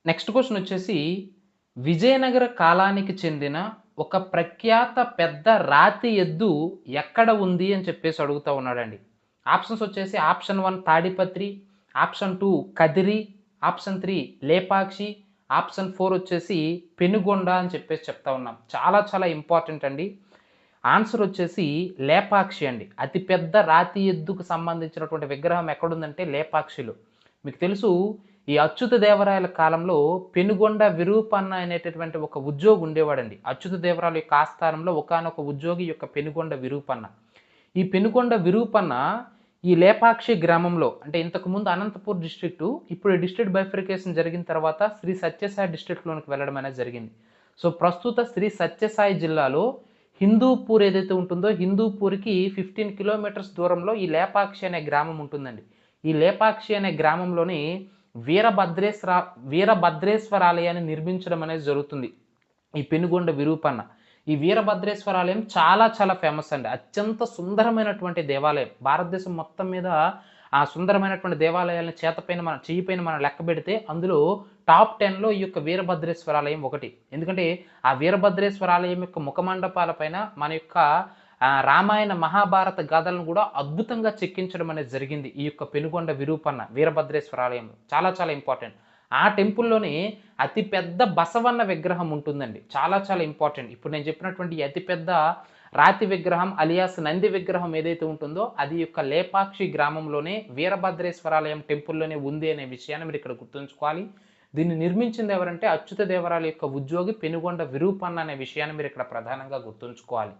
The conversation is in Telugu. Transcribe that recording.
నెక్స్ట్ క్వెషన్ వచ్చేసి, విజయనగర కాలానికి చెందిన ఒక ప్రఖ్యాత పెద్ద రాతి ఎద్దు ఎక్కడ ఉంది అని చెప్పేసి అడుగుతా ఉన్నాడండి. ఆప్షన్స్ వచ్చేసి option 1 Tadipatri, option 2 Kadiri, option 3 Lepakshi, option 4 వచ్చేసి పెనుగొండ అని చెప్పేసి చెప్తా ఉన్నాం. చాలా చాలా ఇంపార్టెంట్ అండి. ఆన్సర్ వచ్చేసి లేపాక్షి అండి. అతి పెద్ద రాతి ఎద్దుకు సంబంధించినటువంటి విగ్రహం ఎక్కడుందంటే లేపాక్షిలో. మీకు తెలుసు ఈ అచ్యుత దేవరాయల కాలంలో పెనుగొండ విరూపన్న అనేటటువంటి ఒక ఉద్యోగి ఉండేవాడండి. అచ్యుత దేవరాయల యొక్క ఆస్థానంలో ఒకానొక ఉద్యోగి యొక్క పెనుగొండ విరూపన్న. ఈ పెనుగొండ విరూపన్న ఈ లేపాక్షి గ్రామంలో అంటే ఇంతకుముందు అనంతపూర్ డిస్ట్రిక్టు, ఇప్పుడు డిస్ట్రిక్ట్ బైఫర్కేషన్ జరిగిన తర్వాత శ్రీ సత్యసాయి డిస్ట్రిక్ట్‌లోనికి వెళ్ళడం అనేది జరిగింది. సో, ప్రస్తుత శ్రీ సత్యసాయి జిల్లాలో హిందూపూర్ ఏదైతే ఉంటుందో హిందూపూర్‌కి 15 కిలోమీటర్స్ దూరంలో ఈ లేపాక్షి అనే గ్రామం ఉంటుందండి. ఈ లేపాక్షి అనే గ్రామంలోని వీరభద్రేశ్వర ఆలయాన్ని నిర్మించడం అనేది జరుగుతుంది. ఈ పెనుగొండ విరూపన్న. ఈ వీరభద్రేశ్వర ఆలయం చాలా చాలా ఫేమస్ అండి. అత్యంత సుందరమైనటువంటి దేవాలయం. భారతదేశం మొత్తం మీద ఆ సుందరమైనటువంటి దేవాలయాలను చెయ్యి పైన మనం లెక్కబెడితే అందులో టాప్ 10లో ఈ యొక్క వీరభద్రేశ్వర ఆలయం ఒకటి. ఎందుకంటే ఆ వీరభద్రేశ్వర ఆలయం యొక్క ముఖమండపాల పైన మన యొక్క రామాయణ, మహాభారత గాథలను కూడా అద్భుతంగా చెక్కించడం అనేది జరిగింది. ఈ యొక్క పెనుగొండ విరూపన్న వీరభద్రేశ్వర ఆలయం. చాలా చాలా ఇంపార్టెంట్. ఆ టెంపుల్‌లోనే అతి పెద్ద బసవన్న విగ్రహం ఉంటుందండి. చాలా చాలా ఇంపార్టెంట్. ఇప్పుడు నేను చెప్పినటువంటి ఈ అతి పెద్ద రాతి విగ్రహం అలియాస్ నంది విగ్రహం ఏదైతే ఉంటుందో అది యొక్క లేపాక్షి గ్రామంలోనే వీరభద్రేశ్వరాలయం టెంపుల్‌లోనే ఉంది అనే విషయాన్ని మీరు ఇక్కడ గుర్తుంచుకోవాలి. దీన్ని నిర్మించింది ఎవరంటే అచ్యుత దేవరాయల యొక్క ఉద్యోగి పెనుగొండ విరూపన్న అనే విషయాన్ని మీరు ఇక్కడ ప్రధానంగా గుర్తుంచుకోవాలి.